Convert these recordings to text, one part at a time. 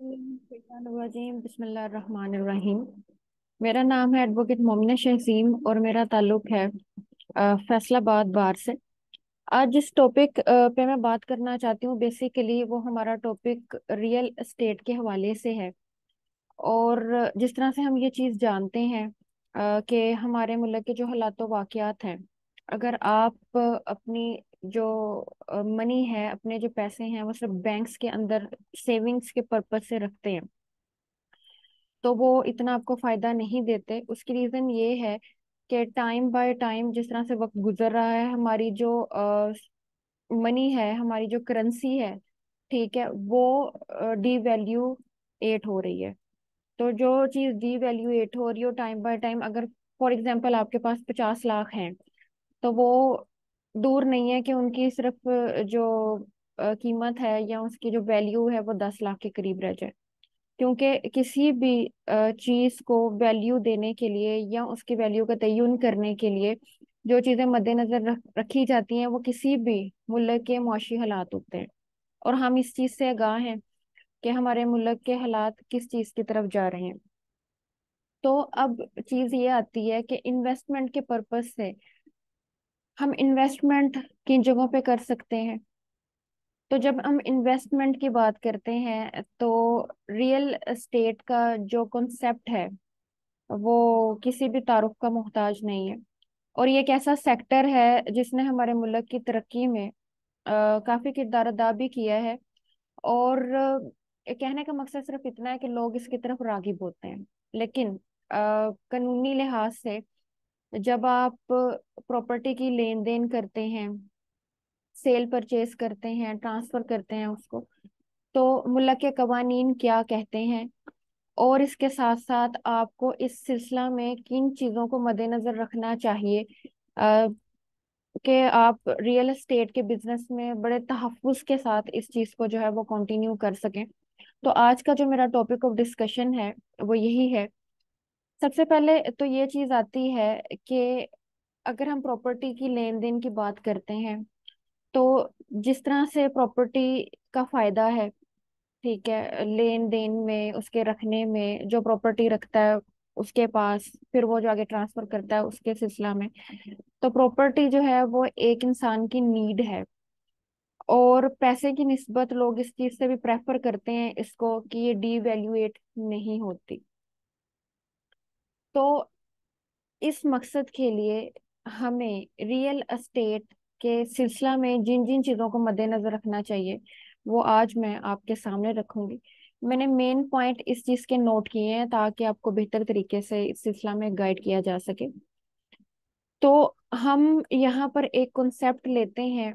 शैतानुर्रजीम बिस्मिल्लाहिर्रहमानिर्रहीम। मेरा नाम है एडवोकेट मोमिना शहजीम और मेरा ताल्लुक है फैसलाबाद बार से। आज जिस टॉपिक पे मैं बात करना चाहती हूँ, बेसिकली वो हमारा टॉपिक रियल एस्टेट के हवाले से है। और जिस तरह से हम ये चीज़ जानते हैं कि हमारे मुल्क के जो हालात वाक़यात हैं, अगर आप अपनी जो मनी है, अपने जो पैसे हैं, वो सिर्फ बैंक्स के अंदर सेविंग्स के पर्पज से रखते हैं तो वो इतना आपको फायदा नहीं देते। उसकी रीजन ये है कि टाइम बाय टाइम जिस तरह से वक्त गुजर रहा है, हमारी जो मनी है, हमारी जो करेंसी है, ठीक है, वो डी वैल्यू एट हो रही है। तो जो चीज डी वैल्यू एट हो रही हो टाइम बाय टाइम, अगर फॉर एग्जांपल आपके पास 50 लाख हैं, तो वो दूर नहीं है कि उनकी सिर्फ जो कीमत है या उसकी जो वैल्यू है वो 10 लाख के करीब रह जाए। क्योंकि किसी भी चीज को वैल्यू देने के लिए या उसकी वैल्यू का तयन करने के लिए जो चीजें मद्देनजर रखी जाती हैं, वो किसी भी मुल्क के मुआशी हालात होते हैं। और हम इस चीज से आगाह हैं कि हमारे मुल्क के हालात किस चीज की तरफ जा रहे हैं। तो अब चीज ये आती है कि इन्वेस्टमेंट के पर्पज से हम इन्वेस्टमेंट किन जगहों पे कर सकते हैं। तो जब हम इन्वेस्टमेंट की बात करते हैं तो रियल एस्टेट का जो कॉन्सेप्ट है वो किसी भी तारुफ का मोहताज नहीं है। और ये एक ऐसा सेक्टर है जिसने हमारे मुल्क की तरक्की में काफी किरदार अदा भी किया है। और कहने का मकसद सिर्फ इतना है कि लोग इसकी तरफ रागिब होते हैं। लेकिन कानूनी लिहाज से जब आप प्रॉपर्टी की लेन देन करते हैं, सेल परचेज करते हैं, ट्रांसफर करते हैं उसको, तो मुल्क के कवानीन क्या कहते हैं और इसके साथ साथ आपको इस सिलसिला में किन चीजों को मद्देनजर रखना चाहिए कि आप रियल एस्टेट के बिजनेस में बड़े तहफ्फुज के साथ इस चीज को जो है वो कंटिन्यू कर सकें। तो आज का जो मेरा टॉपिक ऑफ डिस्कशन है वो यही है। सबसे पहले तो ये चीज आती है कि अगर हम प्रॉपर्टी की लेन देन की बात करते हैं तो जिस तरह से प्रॉपर्टी का फायदा है, ठीक है, लेन देन में, उसके रखने में, जो प्रॉपर्टी रखता है उसके पास, फिर वो जो आगे ट्रांसफर करता है उसके सिलसिला में, तो प्रॉपर्टी जो है वो एक इंसान की नीड है। और पैसे की निस्बत लोग इस चीज से भी प्रेफर करते हैं इसको कि ये डीवैल्यूएट नहीं होती। तो इस मकसद के लिए हमें रियल एस्टेट के सिलसिला में जिन जिन चीजों को मद्देनजर रखना चाहिए वो आज मैं आपके सामने रखूंगी। मैंने मेन पॉइंट इस चीज के नोट किए हैं ताकि आपको बेहतर तरीके से इस सिलसिला में गाइड किया जा सके। तो हम यहाँ पर एक कॉन्सेप्ट लेते हैं,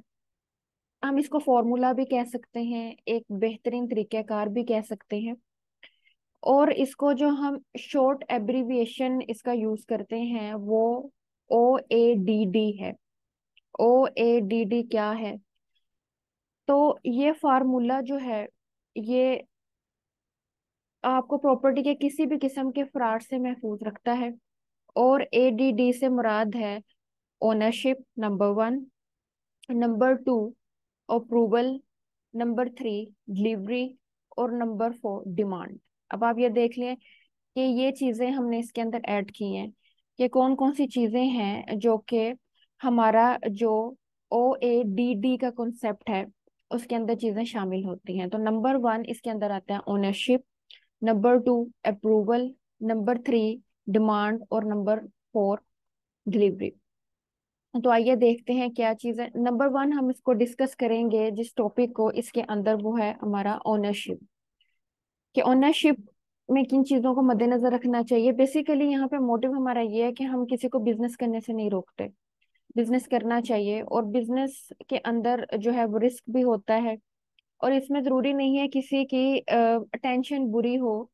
हम इसको फॉर्मूला भी कह सकते हैं, एक बेहतरीन तरीकाकार भी कह सकते हैं। और इसको जो हम शॉर्ट एब्रिविएशन इसका यूज करते हैं वो OADD है। OADD क्या है? तो ये फार्मूला जो है ये आपको प्रॉपर्टी के किसी भी किस्म के फ्रॉड से महफूज रखता है। और ADD से मुराद है ownership, number one, number two approval, number three delivery, और नंबर फोर डिमांड। अब आप ये देख लें कि ये चीजें हमने इसके अंदर ऐड की हैं कि कौन कौन सी चीजें हैं जो कि हमारा जो OADD का कॉन्सेप्ट है उसके अंदर चीजें शामिल होती हैं। तो नंबर वन इसके अंदर आता है ownership, number two approval, number three demand, और नंबर फोर डिलीवरी। तो आइए देखते हैं क्या चीज है। नंबर वन हम इसको डिस्कस करेंगे जिस टॉपिक को, इसके अंदर, वो है हमारा ओनरशिप। कि ओनरशिप में किन चीजों को मद्देनजर रखना चाहिए। बेसिकली यहाँ पे मोटिव हमारा ये है कि हम किसी को बिजनेस करने से नहीं रोकते, बिजनेस करना चाहिए। और बिजनेस के अंदर जो है वो रिस्क भी होता है। और इसमें जरूरी नहीं है किसी की अटेंशन बुरी हो,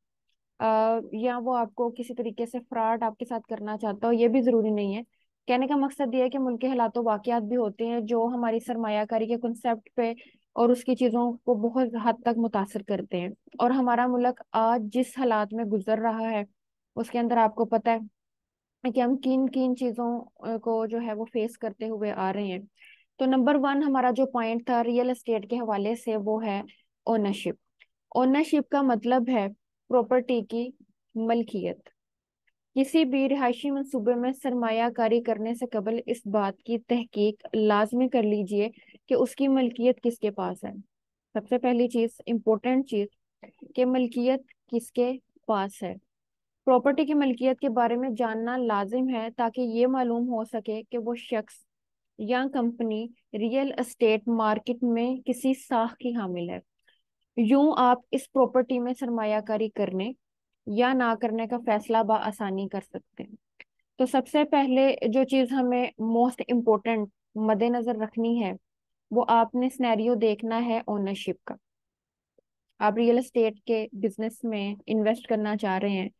या वो आपको किसी तरीके से फ्रॉड आपके साथ करना चाहता हो, ये भी जरूरी नहीं है। कहने का मकसद ये है कि मुल्क के हालात वाकयात भी होते हैं जो हमारी सरमायाकारी के कंसेप्ट पे और उसकी चीजों को बहुत हद तक मुतासर करते हैं। और हमारा मुल्क आज जिस हालात में गुजर रहा है उसके अंदर आपको पता है कि हम किन किन चीजों को जो है वो फेस करते हुए आ रहे हैं। तो नंबर वन हमारा जो पॉइंट था रियल एस्टेट के हवाले से वो है ओनरशिप। ओनरशिप का मतलब है प्रॉपर्टी की मलकियत। किसी भी रिहायशी मंसूबे में सरमायाकारी करने से कबल इस बात की तहकीक लाजमी कर लीजिए कि उसकी मलकियत किसके पास है। सबसे पहली चीज, इम्पोर्टेंट चीज, कि मलकियत किसके पास है। प्रॉपर्टी की मलकियत के बारे में जानना लाजिम है ताकि ये मालूम हो सके कि वो शख्स या कंपनी रियल एस्टेट मार्केट में किसी साख की हामिल है। यूं आप इस प्रॉपर्टी में सरमायाकारी करने या ना करने का फैसला आसानी कर सकते हैं। तो सबसे पहले जो चीज हमें मोस्ट इम्पोर्टेंट मद्देनजर रखनी है, वो आपने सिनेरियो देखना है ओनरशिप का। आप रियल एस्टेट के बिजनेस में इन्वेस्ट करना चाह रहे हैं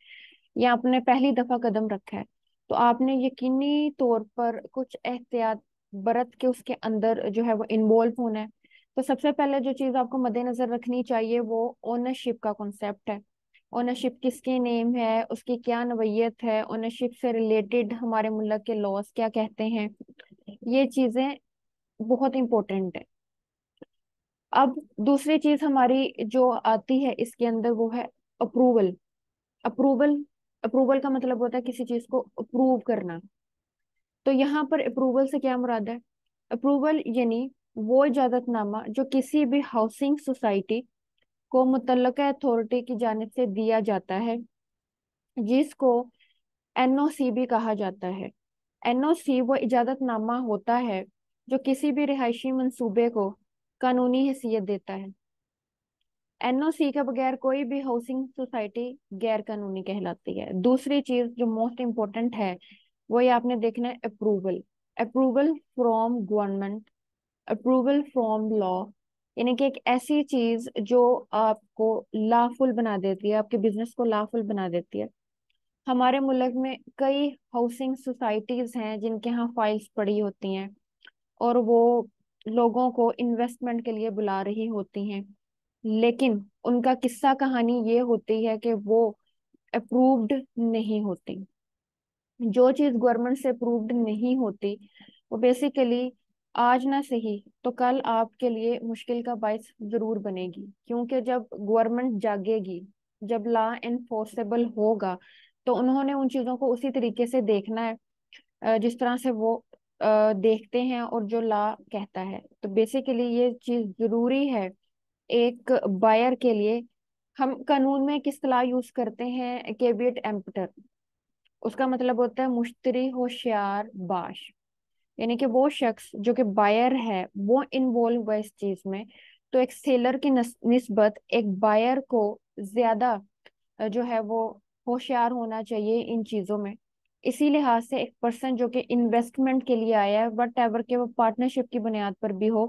या आपने पहली दफा कदम रखा है, तो आपने यकीनी तौर पर कुछ एहतियात बरत के उसके अंदर जो है वो इन्वॉल्व होना है। तो सबसे पहले जो चीज आपको मद्देनजर रखनी चाहिए वो ओनरशिप का कॉन्सेप्ट है। ओनरशिप किसके नेम है, उसकी क्या नवयत है, ओनरशिप से रिलेटेड हमारे मुल्क के लॉज क्या कहते हैं, ये चीजें बहुत इंपॉर्टेंट है। अब दूसरी चीज हमारी जो आती है इसके अंदर वो है अप्रूवल। अप्रूवल अप्रूवल का मतलब होता है किसी चीज को अप्रूव करना। तो यहाँ पर अप्रूवल से क्या मुराद है? अप्रूवल यानी वो इजाजतनामा जो किसी भी हाउसिंग सोसाइटी को मुतल्लका अथॉरिटी की जानिब से दिया जाता है, जिसको एनओसी भी कहा जाता है। एनओसी वो इजाजतनामा होता है जो किसी भी रिहायशी मंसूबे को कानूनी हैसियत देता है। एनओसी के बगैर कोई भी हाउसिंग सोसाइटी गैर कानूनी कहलाती है। दूसरी चीज जो मोस्ट इम्पोर्टेंट है वो ये आपने देखना है approval. Approval from government, approval from law, यानी कि एक ऐसी चीज जो आपको लॉफुल बना देती है, आपके बिजनेस को लॉफुल बना देती है। हमारे मुल्क में कई हाउसिंग सोसाइटीज हैं जिनके यहाँ फाइल्स पड़ी होती हैं और वो लोगों को इन्वेस्टमेंट के लिए बुला रही होती हैं, लेकिन उनका किस्सा कहानी ये होती है कि वो अप्रूव्ड नहीं होती। जो चीज गवर्नमेंट से अप्रूव्ड नहीं होती वो बेसिकली आज ना सही तो कल आपके लिए मुश्किल का बायस जरूर बनेगी, क्योंकि जब गवर्नमेंट जागेगी, जब लॉ एनफोर्सेबल होगा, तो उन्होंने उन चीजों को उसी तरीके से देखना है जिस तरह से वो देखते हैं और जो लॉ कहता है। तो बेसिकली ये चीज जरूरी है एक बायर के लिए। हम कानून में किस इस्तेलाह यूज करते हैं, केवियट एम्पटर। उसका मतलब होता है मुश्तरी होशियार बाश, यानी कि वो शख्स जो कि बायर है वो इन्वॉल्व हुआ इस चीज में। तो एक सेलर की निस्बत एक बायर को ज्यादा जो है वो होशियार होना चाहिए इन चीजों में। इसी लिहाज से एक पर्सन जो कि इन्वेस्टमेंट के लिए आया है, वट एवर के वो पार्टनरशिप की बुनियाद पर भी हो,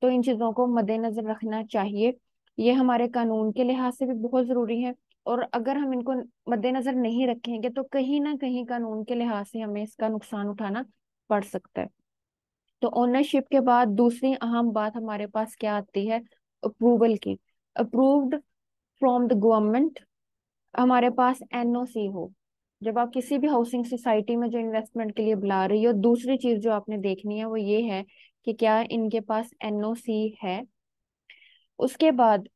तो इन चीजों को मद्देनजर रखना चाहिए। ये हमारे कानून के लिहाज से भी बहुत जरूरी है, और अगर हम इनको मद्देनजर नहीं रखेंगे तो कहीं ना कहीं कानून के लिहाज से हमें इसका नुकसान उठाना पड़ सकता है। तो ओनरशिप के बाद दूसरी अहम बात हमारे पास क्या आती है? अप्रूवल की। अप्रूव्ड फ्रॉम द गवर्नमेंट, हमारे पास एनओसी हो। जब आप किसी भी हाउसिंग सोसाइटी में जो इन्वेस्टमेंट के लिए बुला रही हो, दूसरी चीज जो आपने देखनी है वो ये है कि क्या इनके पास एनओसी है। उसके बाद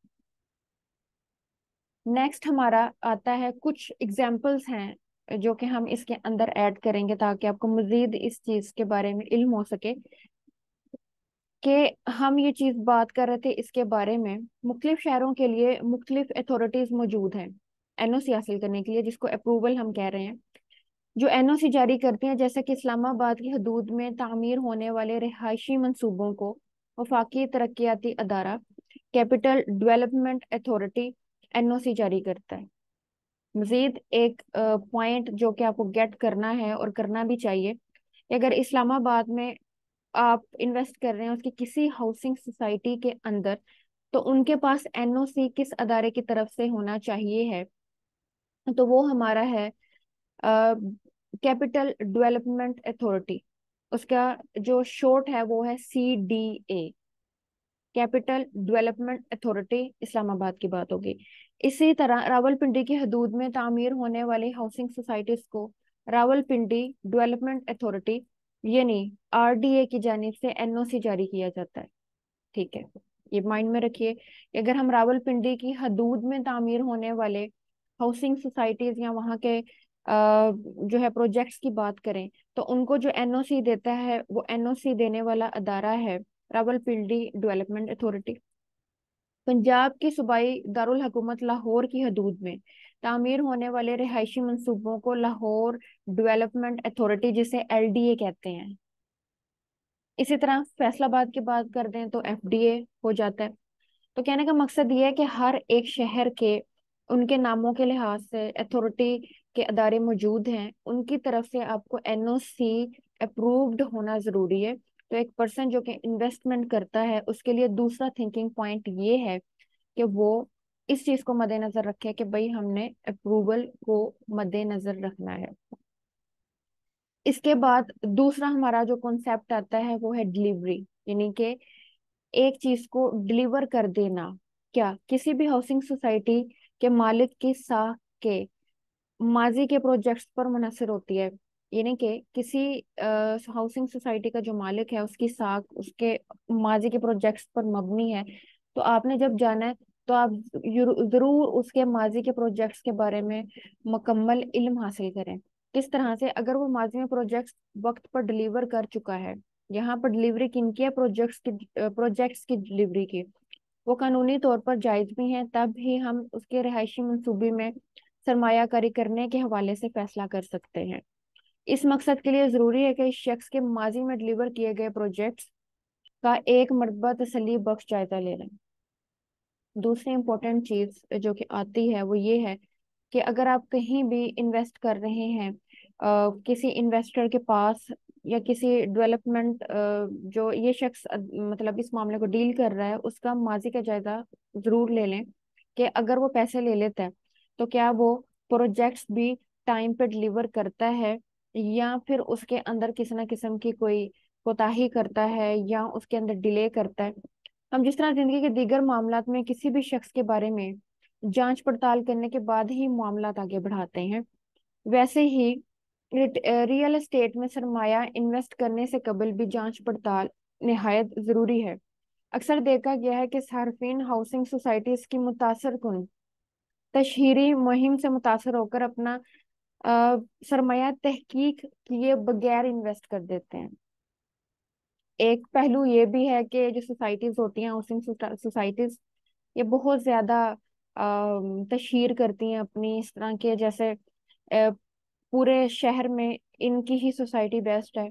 नेक्स्ट हमारा आता है, कुछ एग्जाम्पल्स हैं जो कि हम इसके अंदर ऐड करेंगे ताकि आपको मजीद इस चीज के बारे में इल्म हो सके कि हम ये चीज बात कर रहे थे इसके बारे में। मुख्तलिफ शहरों के लिए मुख्तलिफ अथॉरिटीज मौजूद हैं एनओसी हासिल करने के लिए, जिसको अप्रूवल हम कह रहे हैं। जो एनओसी जारी करती हैं, जैसे कि इस्लामाबाद की हदूद में तामीर होने वाले रिहायशी मंसूबों को वफाकी तरक्याती अदारा कैपिटल डेवलपमेंट अथॉरिटी एनओसी जारी करता है। मजीद एक पॉइंट जो कि आपको गेट करना है और करना भी चाहिए, कि अगर इस्लामाबाद में आप इन्वेस्ट कर रहे हैं उसकी किसी हाउसिंग सोसाइटी के अंदर, तो उनके पास एनओसी किस अदारे की तरफ से होना चाहिए है, तो वो हमारा है कैपिटल डेवलपमेंट अथॉरिटी। उसका जो शॉर्ट है वो है CDA, capital development authority, Islamabad की बात होगी। इसी तरह रावलपिंडी की हदूद में तामीर होने वाली हाउसिंग सोसाइटीज को रावलपिंडी डेवलपमेंट अथॉरिटी यानी RDA की जानिब से एनओसी जारी किया जाता है। ठीक है, ये माइंड में रखिए कि अगर हम रावलपिंडी की हदूद में तामीर होने वाले हाउसिंग सोसाइटीज या वहाँ के जो है प्रोजेक्ट्स की बात करें, तो उनको जो एनओसी देता है वो एनओसी देने वाला अदारा है रावलपिंडी डेवलपमेंट अथॉरिटी। पंजाब की सूबाई दारुल हुकूमत लाहौर की हदूद में तामीर होने वाले रिहायशी मंसूबों को लाहौर डेवलपमेंट अथॉरिटी, जिसे एलडीए कहते हैं। इसी तरह फैसलाबाद की बात कर दें तो एफडीए हो जाता है। तो कहने का मकसद ये है कि हर एक शहर के उनके नामों के लिहाज से अथॉरिटी के अदारे मौजूद हैं, उनकी तरफ से आपको एनओसी अप्रूव्ड होना जरूरी है। तो एक पर्सन जो कि इन्वेस्टमेंट करता है उसके लिए दूसरा थिंकिंग पॉइंट ये है कि वो इस चीज को मद्देनजर रखे कि भाई हमने अप्रूवल को मद्देनजर रखना है। इसके बाद दूसरा हमारा जो कॉन्सेप्ट आता है वो है डिलीवरी, यानी कि एक चीज को डिलीवर कर देना। क्या किसी भी हाउसिंग सोसाइटी के मालिक की साख के माजी के प्रोजेक्ट्स पर मुनहसर होती है। यानी कि किसी हाउसिंग सोसाइटी का जो मालिक है उसकी साख उसके माजी के प्रोजेक्ट्स पर मबनी है। तो आपने जब जाना है तो आप जरूर उसके माजी के प्रोजेक्ट्स के बारे में मुकम्मल इल्म हासिल करें। किस तरह से, अगर वो माजी में प्रोजेक्ट्स वक्त पर डिलीवर कर चुका है, यहाँ पर डिलीवरी किनकी है, प्रोजेक्ट्स की डिलीवरी की, वो कानूनी तौर पर जायज भी हैं, तब ही हम उसके रिहायशी मंसूबे में सरमायाकारी करने के हवाले से फैसला कर सकते हैं। इस मकसद के लिए जरूरी है कि इस शख्स के माजी में डिलीवर किए गए प्रोजेक्ट्स का एक मरतबा तसल्ली बख्श जायजा ले लें। दूसरी इंपॉर्टेंट चीज जो कि आती है वो ये है कि अगर आप कहीं भी इन्वेस्ट कर रहे हैं, किसी इन्वेस्टर के पास या किसी डेवलपमेंट जो ये शख्स मतलब इस मामले को डील कर रहा है उसका माजी का जायजा जरूर ले लें कि अगर वो पैसे ले लेता है तो क्या वो प्रोजेक्ट्स भी टाइम पे डिलीवर करता है, या फिर उसके अंदर किसी ना किस्म की कोई कोताही करता है या उसके अंदर डिले करता है। हम जिस तरह जिंदगी के दीगर मामलात में किसी भी शख्स के बारे में जांच पड़ताल करने के बाद ही मामलात आगे बढ़ाते हैं, वैसे ही रियल एस्टेट में सरमाया इन्वेस्ट करने से कबल भी जांच पड़ताल निहायत जरूरी है। अक्सर देखा गया है कि सार्फिन हाउसिंग सोसाइटीज की मुतासर कुन तशहीरी मुहिम से मुतासर होकर अपना सरमाया तहकीक किए बगैर इन्वेस्ट कर देते हैं। एक पहलू ये भी है कि जो सोसाइटीज होती हैं हाउसिंग सोसाइटीज, ये बहुत ज्यादा तशहीर करती हैं अपनी, इस तरह के जैसे पूरे शहर में इनकी ही सोसाइटी बेस्ट है।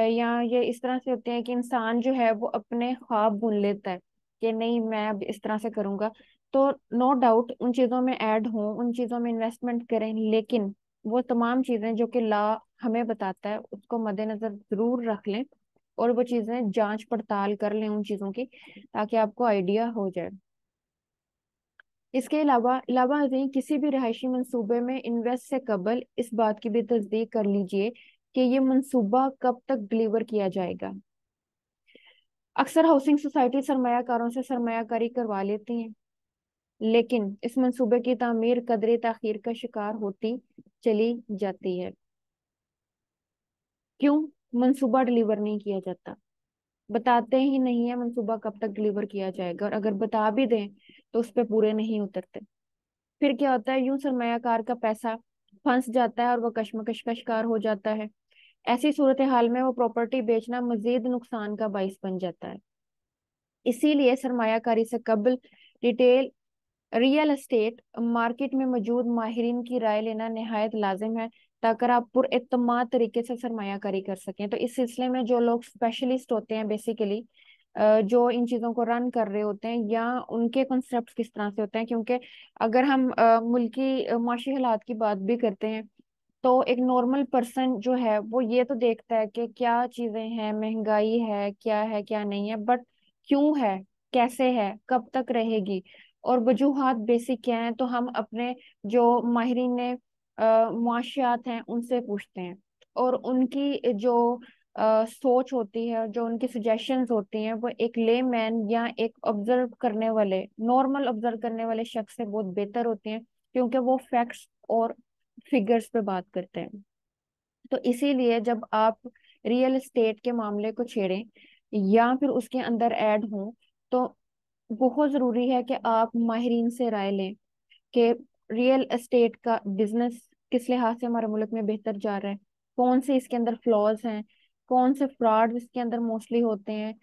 या ये इस तरह से होते हैं कि इंसान जो है वो अपने ख्वाब बुन लेता है कि नहीं मैं अब इस तरह से करूंगा। तो नो डाउट उन चीजों में ऐड हों, उन चीजों में इन्वेस्टमेंट करें, लेकिन वो तमाम चीजें जो कि लॉ हमें बताता है उसको मद्देनजर जरूर रख लें और वो चीजें जांच पड़ताल कर लें उन चीजों की, ताकि आपको आइडिया हो जाए। इसके अलावा अलावा अजीम किसी भी रिहायशी मंसूबे में इन्वेस्ट से कबल इस बात की भी तस्दीक कर लीजिए कि ये मंसूबा कब तक डिलीवर किया जाएगा। अक्सर हाउसिंग सोसाइटी सरमायाकारों से सरमायाकारी करवा लेती हैं, लेकिन इस मंसूबे की तामीर कदरे ताखीर का शिकार होती चली जाती है। क्यों मंसूबा डिलीवर नहीं किया जाता? बताते ही नहीं है मंसूबा कब तक डिलीवर किया जाएगा, और अगर बता भी दें तो उस पर पूरे नहीं उतरते। फिर क्या होता है, यूं सरमायाकार का पैसा फंस जाता है और वो कशमकश का शिकार हो जाता है। ऐसी सूरत हाल में वो प्रॉपर्टी बेचना मजीद नुकसान का बाइस बन जाता है। इसीलिए सरमायाकारी से कबल रिटेल रियल एस्टेट मार्केट में मौजूद माहिरीन की राय लेना नहायत लाजिम है, ताकि आप पुरएतमाद तरीके से सरमायाकारी कर सकें। तो इस सिलसिले में जो लोग स्पेशलिस्ट होते हैं बेसिकली, जो इन चीज़ों को रन कर रहे होते हैं, या उनके कॉन्सेप्ट किस तरह से होते हैं, क्योंकि अगर हम मुल्की माशी हालात की बात भी करते हैं तो एक नॉर्मल पर्सन जो है वो ये तो देखता है कि क्या चीजें हैं, महंगाई है क्या नहीं है, बट क्यों है, कैसे है, कब तक रहेगी, और वजूहात बेसिक क्या है, तो हम अपने जो माहिरीन ने मुआशियात हैं उनसे पूछते हैं। और उनकी जो सोच होती है, जो उनकी सजेशंस होती हैं, वो एक लेमैन या एक ऑब्जर्व करने वाले, नॉर्मल ऑब्जर्व करने वाले शख्स से बहुत बेहतर होती हैं, क्योंकि वो फैक्ट्स और फिगर्स पे बात करते हैं। तो इसीलिए जब आप रियल एस्टेट के मामले को छेड़ें या फिर उसके अंदर ऐड हों, तो बहुत जरूरी है कि आप माहिरीन से राय लें कि रियल एस्टेट का बिजनेस किस लिहाज से हमारे मुल्क में बेहतर जा रहा है, कौन से इसके अंदर फ्लॉज हैं, कौन से फ्रॉड इसके अंदर मोस्टली होते हैं।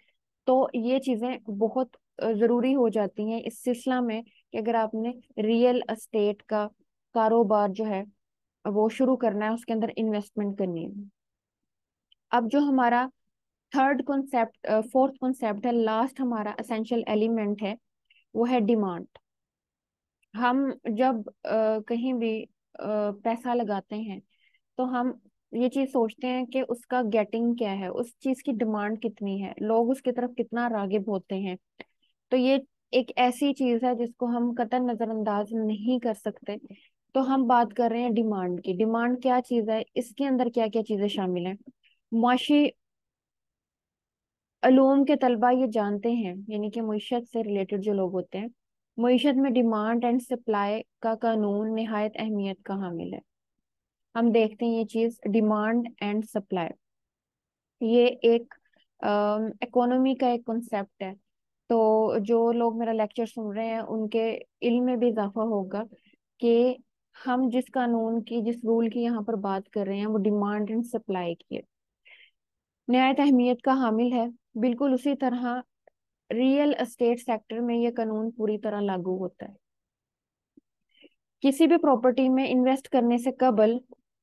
तो ये चीजें बहुत जरूरी हो जाती हैं इस सिलसिला में कि अगर आपने रियल एस्टेट का कारोबार जो है वो शुरू करना है, उसके अंदर इन्वेस्टमेंट करनी है। अब जो हमारा थर्ड कॉन्सेप्ट, फोर्थ कॉन्सेप्ट है, लास्ट हमारा एसेंशियल एलिमेंट है, वो है डिमांड। हम जब कहीं भी पैसा लगाते हैं तो हम ये चीज सोचते हैं कि उसका गेटिंग क्या है, उस चीज की डिमांड कितनी है, लोग उसकी तरफ कितना रागिब होते हैं। तो ये एक ऐसी चीज है जिसको हम कतई नजरअंदाज नहीं कर सकते। तो हम बात कर रहे हैं डिमांड की। डिमांड क्या चीज है, इसके अंदर क्या क्या चीजें शामिल हैं। मुआशी अलूम के तलबा ये जानते हैं, यानी कि मईशत से रिलेटेड जो लोग होते हैं, मईशत में डिमांड एंड सप्लाई का कानून निहायत अहमियत का हामिल है। हम देखते हैं ये चीज डिमांड एंड सप्लाई, ये एक इकोनॉमी का एक कॉन्सेप्ट है। तो जो लोग मेरा लेक्चर सुन रहे हैं उनके इल्म में भी इजाफा होगा कि हम जिस कानून की, जिस रूल की यहाँ पर बात कर रहे हैं वो डिमांड एंड सप्लाई की है, निहायत अहमियत का हामिल है। बिल्कुल उसी तरह रियल एस्टेट सेक्टर में ये कानून पूरी तरह लागू होता है। किसी भी प्रॉपर्टी में इन्वेस्ट करने से कबल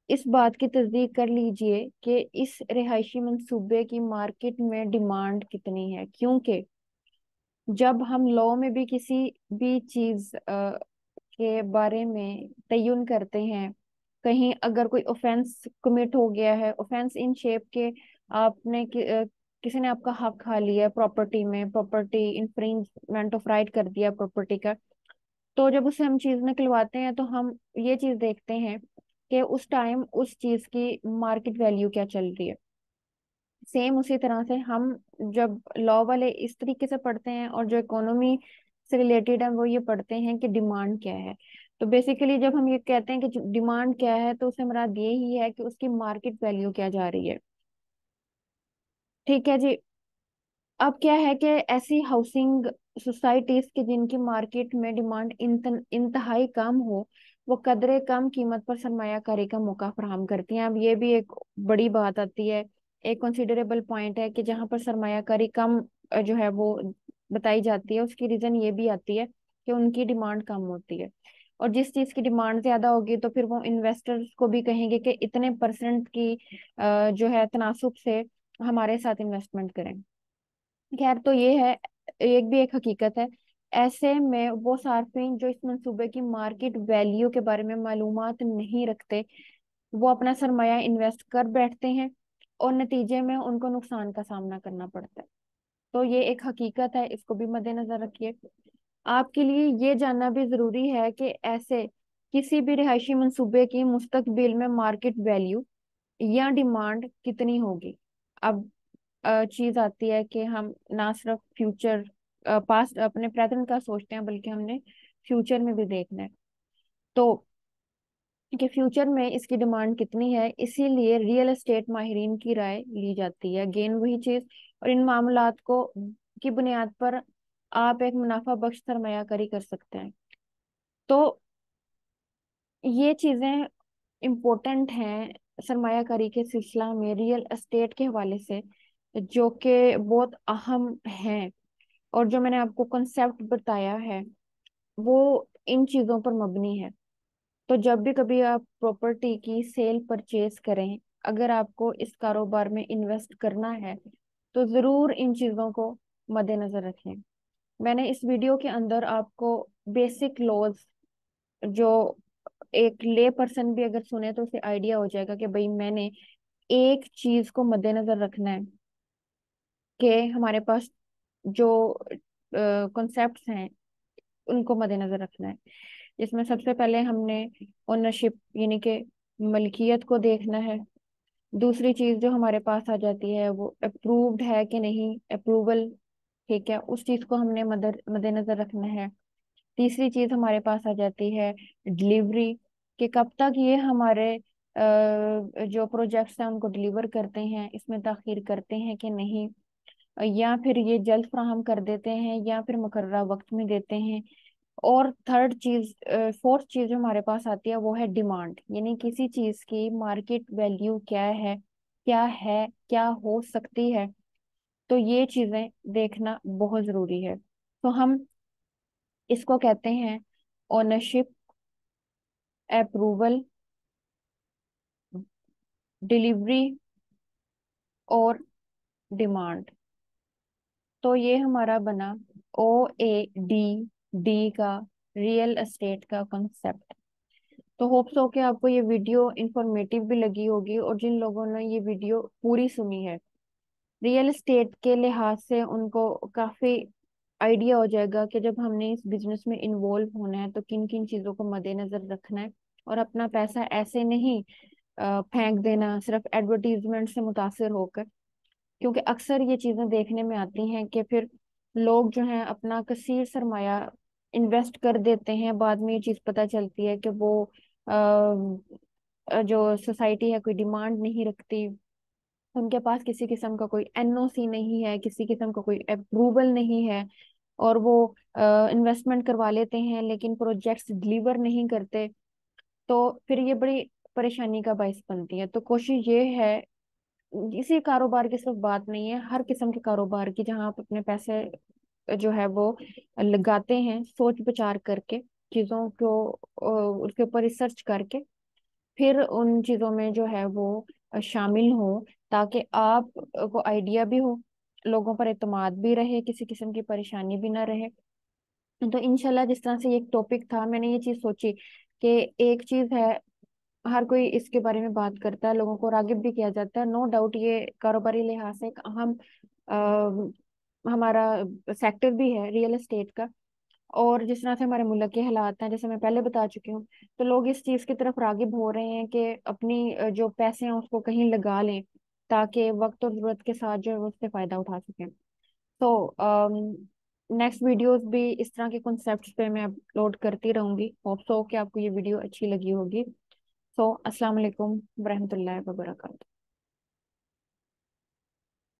इस बात की तस्दीक कर लीजिए कि इस रिहायशी मंसूबे की मार्केट में डिमांड कितनी है, क्योंकि जब हम लॉ में भी किसी भी चीज के बारे में तयन करते हैं, कहीं अगर कोई ऑफेंस कमिट हो गया है, ऑफेंस इन शेप के आपने किसी ने आपका हक खा लिया है प्रॉपर्टी में, प्रॉपर्टी इंफ्रिंजमेंट ऑफ राइट कर दिया प्रॉपर्टी का, तो जब उसे हम चीज निकलवाते हैं तो हम ये चीज देखते हैं कि उस टाइम उस चीज की मार्केट वैल्यू क्या चल रही है। सेम उसी तरह से हम जब लॉ वाले इस तरीके से पढ़ते हैं और जो इकोनॉमी से रिलेटेड है वो ये पढ़ते हैं कि डिमांड क्या है। तो बेसिकली जब हम ये कहते हैं कि डिमांड क्या है तो उससे मुराद ये ही है कि उसकी मार्केट वैल्यू क्या जा रही है। ठीक है जी। अब क्या है कि ऐसी हाउसिंग सोसाइटीज के जिनकी मार्केट में डिमांड इंतहाई कम हो, वो कदरे कम कीमत पर सरमायाकारी का मौका फराहम करती हैं। अब ये भी एक बड़ी बात आती है, एक कंसिडरेबल पॉइंट है कि जहाँ पर सरमायाकारी कम जो है वो बताई जाती है, उसकी रीजन ये भी आती है कि उनकी डिमांड कम होती है। और जिस चीज की डिमांड ज्यादा होगी तो फिर वो इन्वेस्टर्स को भी कहेंगे कि इतने परसेंट की जो है तनासुब से हमारे साथ इन्वेस्टमेंट करें। खैर, तो ये है, एक भी एक हकीकत है। ऐसे में वो सार्फिन जो इस मंसूबे की मार्केट वैल्यू के बारे में मालूमात नहीं रखते, वो अपना सरमाया इन्वेस्ट कर बैठते हैं और नतीजे में उनको नुकसान का सामना करना पड़ता है। तो ये एक हकीकत है, इसको भी मद्देनजर रखिए। आपके लिए ये जानना भी जरूरी है कि ऐसे किसी भी रिहायशी मंसूबे की मुस्तकबिल में मार्केट वैल्यू या डिमांड कितनी होगी। अब चीज आती है कि हम ना सिर्फ फ्यूचर पास्ट अपने प्रेजेंट का सोचते हैं, बल्कि हमने फ्यूचर में भी देखना है। तो कि फ्यूचर में इसकी डिमांड कितनी है, इसीलिए रियल एस्टेट माहिरीन की राय ली जाती है। अगेन वही चीज, और इन मामलात को की बुनियाद पर आप एक मुनाफा बख्श सरमायाकारी कर सकते हैं। तो ये चीजें इम्पोर्टेंट हैं सरमायाकारी के सिलसिला में रियल एस्टेट के हवाले से, जो कि बहुत अहम हैं। और जो मैंने आपको कॉन्सेप्ट बताया है वो इन चीजों पर मबनी है। तो जब भी कभी आप प्रॉपर्टी की सेल परचेज करें, अगर आपको इस कारोबार में इन्वेस्ट करना है, तो जरूर इन चीजों को मद्देनजर रखें। मैंने इस वीडियो के अंदर आपको बेसिक लॉज, जो एक ले पर्सन भी अगर सुने तो उसे आइडिया हो जाएगा कि भाई मैंने एक चीज को मद्देनजर रखना है कि हमारे पास जो कॉन्सेप्ट्स हैं उनको मद्देनजर रखना है। जिसमें सबसे पहले हमने ओनरशिप यानी कि मलकियत को देखना है। दूसरी चीज जो हमारे पास आ जाती है वो अप्रूव्ड है कि नहीं, अप्रूवल, ठीक है, उस चीज को हमने मद्देनजर रखना है। तीसरी चीज हमारे पास आ जाती है डिलीवरी, कि कब तक ये हमारे जो प्रोजेक्ट्स हैं उनको डिलीवर करते हैं, इसमें ताखीर करते हैं कि नहीं। या फिर ये जल्द फ्राहम कर देते हैं या फिर मुकर्ररा वक्त में देते हैं। और थर्ड चीज, फोर्थ चीज जो हमारे पास आती है वो है डिमांड, यानी किसी चीज की मार्केट वैल्यू क्या है, क्या हो सकती है। तो ये चीजें देखना बहुत जरूरी है। तो हम इसको कहते हैं ओनरशिप, अप्रूवल, डिलीवरी और डिमांड। तो ये हमारा बना OAD का, रियल एस्टेट का कॉन्सेप्ट। तो होप सो कि आपको ये वीडियो इंफॉर्मेटिव भी लगी होगी, और जिन लोगों ने ये वीडियो पूरी सुनी है रियल एस्टेट के लिहाज से उनको काफी आइडिया हो जाएगा कि जब हमने इस बिजनेस में इन्वॉल्व होना है तो किन किन चीजों को मद्देनजर रखना है। और अपना पैसा ऐसे नहीं फेंक देना सिर्फ एडवर्टीजमेंट से मुतासिर होकर। क्योंकि अक्सर ये चीजें देखने में आती हैं कि फिर लोग जो हैं अपना कसीर सरमाया इन्वेस्ट कर देते हैं, बाद में ये चीज पता चलती है कि वो जो सोसाइटी है कोई डिमांड नहीं रखती, उनके पास किसी किस्म का कोई NOC नहीं है, किसी किस्म का कोई अप्रूवल नहीं है, और वो इन्वेस्टमेंट करवा लेते हैं लेकिन प्रोजेक्ट्स डिलीवर नहीं करते। तो फिर ये बड़ी परेशानी का बायस बनती है। तो कोशिश ये है, इसी कारोबार की सिर्फ बात नहीं है, हर किस्म के कारोबार की, जहां आप अपने पैसे जो है वो लगाते हैं सोच विचार करके, चीजों को उसके ऊपर रिसर्च करके फिर उन चीजों में जो है वो शामिल हो, ताकि आप को आइडिया भी हो, लोगों पर एतमाद भी रहे, किसी किस्म की परेशानी भी ना रहे। तो इंशाल्लाह जिस तरह से ये एक टॉपिक था, मैंने ये चीज सोची कि एक चीज है, हर कोई इसके बारे में बात करता है, लोगों को रागिब भी किया जाता है, नो डाउट ये कारोबारी लिहाज से एक अहम हमारा सेक्टर भी है रियल एस्टेट का। और जिस तरह से हमारे मुल्क के हालात हैं, जैसे मैं पहले बता चुकी हूँ, तो लोग इस चीज की तरफ रागिब हो रहे हैं कि अपनी जो पैसे हैं उसको कहीं लगा लें, ताकि वक्त और जरूरत के साथ जो है वो उससे फायदा उठा सकें। तो नेक्स्ट वीडियोस भी इस तरह के कॉन्सेप्ट्स पे मैं अपलोड करती रहूंगी। होप सो कि आपको ये वीडियो अच्छी लगी होगी। सो अस्सलाम वालेकुम वरहमतुल्लाहि वबरकातुहू।